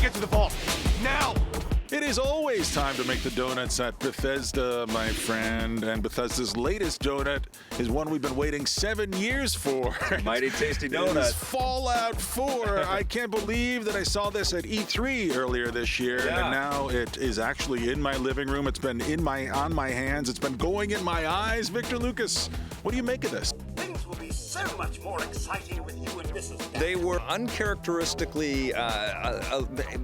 get to the vault. Now! It is always time to make the donuts at Bethesda, my friend. And Bethesda's latest donut is one we've been waiting 7 years for. Mighty tasty It donut. is Fallout 4. I can't believe that I saw this at E3 earlier this year. Yeah. And now it is actually in my living room. It's been on my hands. It's been going in my eyes. Victor Lucas, what do you make of this? Things will be so much more exciting with you and Mrs. They were uncharacteristically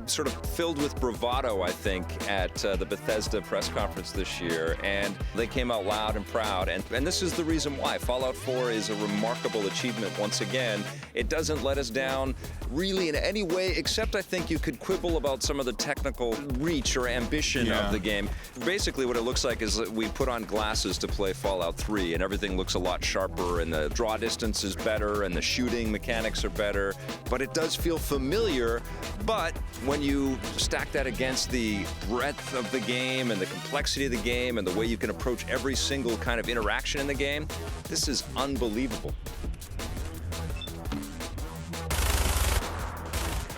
sort of filled with bravado, I think, at the Bethesda press conference this year, and they came out loud and proud, and this is the reason why. Fallout 4 is a remarkable achievement once again. It doesn't let us down really in any way, except I think you could quibble about some of the technical reach or ambition of the game. Basically what it looks like is that we put on glasses to play Fallout 3, and everything looks a lot sharper, and the draw distance is better, and the shooting mechanics are better, but it does feel familiar. But when you stack that against the breadth of the game and the complexity of the game and the way you can approach every single kind of interaction in the game, this is unbelievable.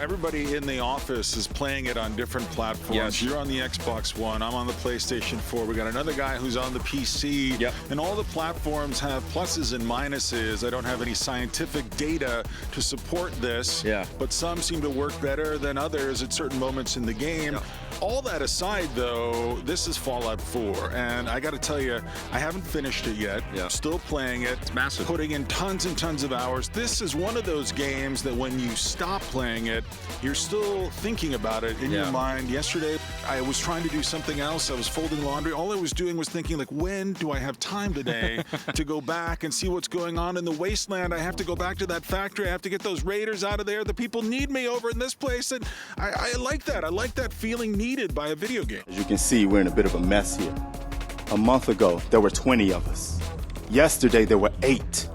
Everybody in the office is playing it on different platforms. Yes. You're on the Xbox One. I'm on the PlayStation 4. We got another guy who's on the PC. Yep. And all the platforms have pluses and minuses. I don't have any scientific data to support this. Yeah. But some seem to work better than others at certain moments in the game. Yeah. All that aside, though, this is Fallout 4. And I got to tell you, I haven't finished it yet. Yeah. Still playing it. It's massive. Putting in tons and tons of hours. This is one of those games that when you stop playing it, you're still thinking about it in your mind. Yesterday, I was trying to do something else. I was folding laundry. All I was doing was thinking, like, when do I have time today to go back and see what's going on in the wasteland? I have to go back to that factory. I have to get those raiders out of there. The people need me over in this place. And I like that. I like that feeling needed by a video game. As you can see, we're in a bit of a mess here. A month ago, there were 20 of us. Yesterday, there were 8.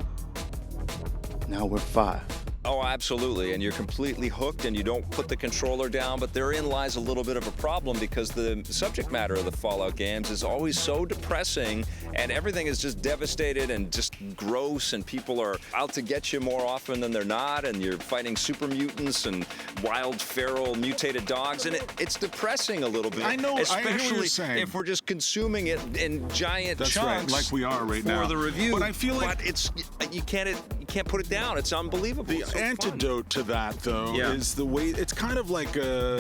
Now we're 5. Oh, absolutely, and you're completely hooked and you don't put the controller down, but therein lies a little bit of a problem because the subject matter of the Fallout games is always so depressing and everything is just devastated and just gross, and people are out to get you more often than they're not, and you're fighting super mutants and wild, feral, mutated dogs, and it's depressing a little bit. I know, I hear what you're especially saying. if we're just consuming it in giant That's chunks. right, like we are right now. For the review, But I feel like it's you can't put it down. It's unbelievable. the It's so antidote to that, though, Yeah. is the way it's kind of like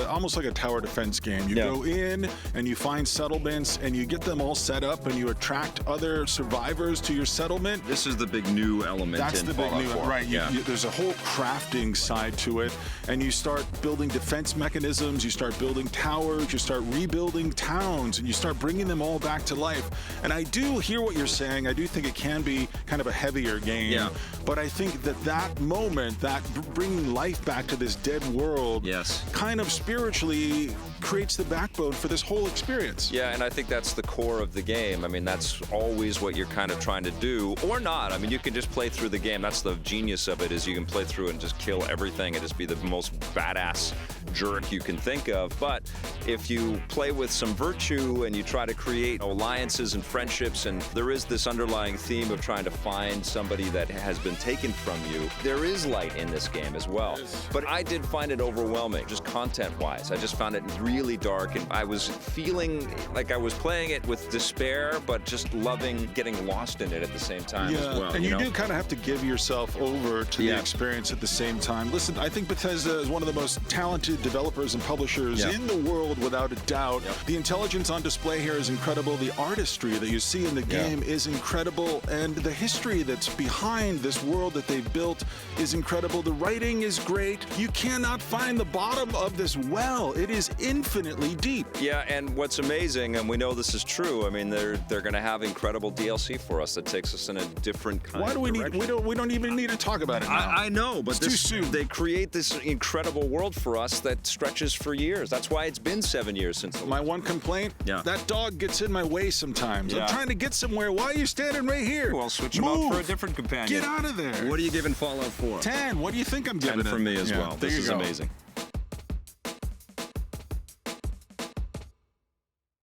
almost like a tower defense game. You Yeah. go in and you find settlements and you get them all set up and you attract other survivors to your settlement. This is the big new element That's in the big Fallout new 4. right. Yeah. There's a whole crafting side to it, and you start building defense mechanisms. You start building towers. You start rebuilding towns, and you start bringing them all back to life. And I do hear what you're saying. I do think it can be kind of a heavier game. Yeah. But I think that moment, that bringing life back to this dead world, Yes. kind of spiritually creates the backbone for this whole experience. Yeah, and I think that's the core of the game. I mean, that's always what you're kind of trying to do, or not. I mean, you can just play through the game. That's the genius of it, is you can play through and just kill everything and just be the most badass jerk you can think of. But if you play with some virtue and you try to create alliances and friendships, and there is this underlying theme of trying to find somebody that has been taken from you, there is light in this game as well. But I did find it overwhelming, just content-wise. I just found it really dark, and I was feeling like I was playing it with despair, but just loving getting lost in it at the same time as well. and you know? do kind of have to give yourself over to the experience at the same time. Listen, I think Bethesda is one of the most talented developers and publishers in the world, without a doubt. The intelligence on display here is incredible. The artistry that you see in the game is incredible, and the history that's behind this world that they've built is incredible. The writing is great. You cannot find the bottom of this well. It is infinitely deep. Yeah, and what's amazing, and we know this is true, I mean, they're going to have incredible DLC for us that takes us in a different kind Why of do we need? direction. We don't even need to talk about it now. I know, but It's too soon. They create this incredible world for us that stretches for years. That's why it's been 7 years since. My one complaint, that dog gets in my way sometimes. I'm trying to get somewhere. Why are you standing right here? Well, switch him out for a different companion. Get out of there. What are you giving Fallout 4? 10. What do you think I'm giving 10 it? from me as Yeah, well. there This you is go. amazing.